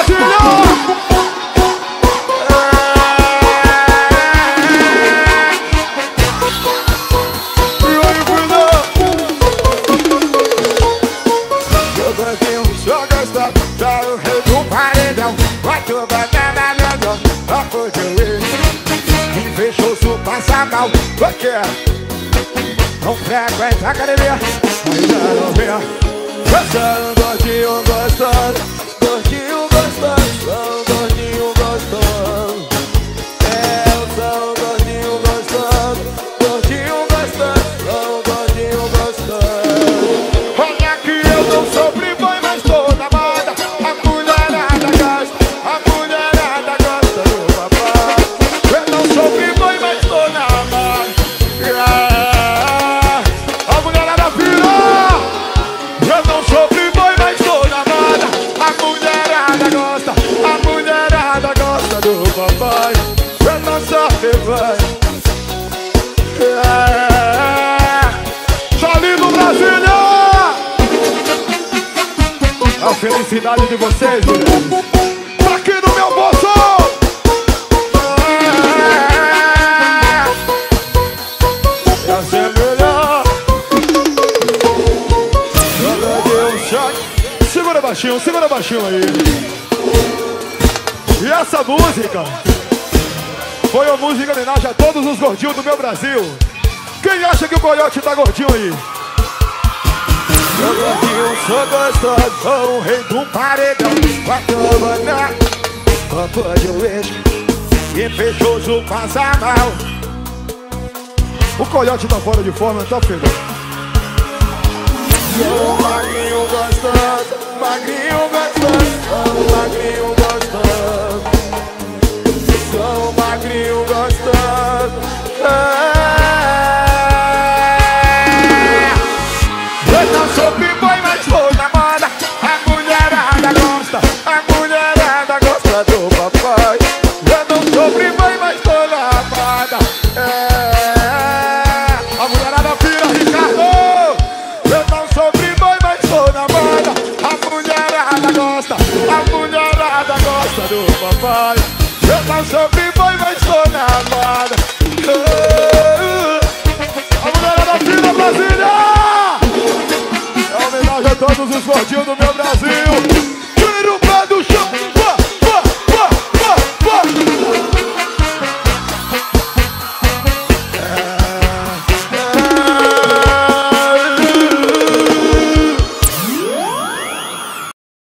Brasília! Não frequenta a academia, ainda não vê. Gostando, gordinho gostoso, gordinho gostoso, gordinho gostoso. É, eu sou gordinho gostoso, gordinho gostoso, gordinho gostoso. Olha que eu não sou playboy, mas tô na moda. A mulherada gosta, a mulherada gosta do papai. Eu não sou playboy, mas tô na moda. Papai, eu não sou papai. Solinho Brasília! A felicidade de vocês, mulheres. Tá aqui no meu bolso! Pra ser melhor. Segura baixinho aí. E essa música foi uma música em homenagem a todos os gordinhos do meu Brasil. Quem acha que o Coiote tá gordinho aí? Sou gordinho, sou gostoso, sou o rei do paredão. Quatro banana, copo de uísque e fechoso passa mal. O Coiote tá fora de forma, tá feio. Sou magrinho gostoso, magrinho gostoso, sou magrinho gostoso. Sou magrinho gostoso. Eu não sou playboy, mas sou na moda. A mulherada gosta, a mulherada gosta do papai. Eu não sou playboy, mas sou na moda. A mulherada pira, Ricardo! Eu não sou playboy, mas sou na moda. A mulherada gosta do papai. Eu não sou playboy, mas sou na moda. A mulherada pira, Brasília! É homenagem a todos os gordinhos do meu Brasil. Tira o pé do chão!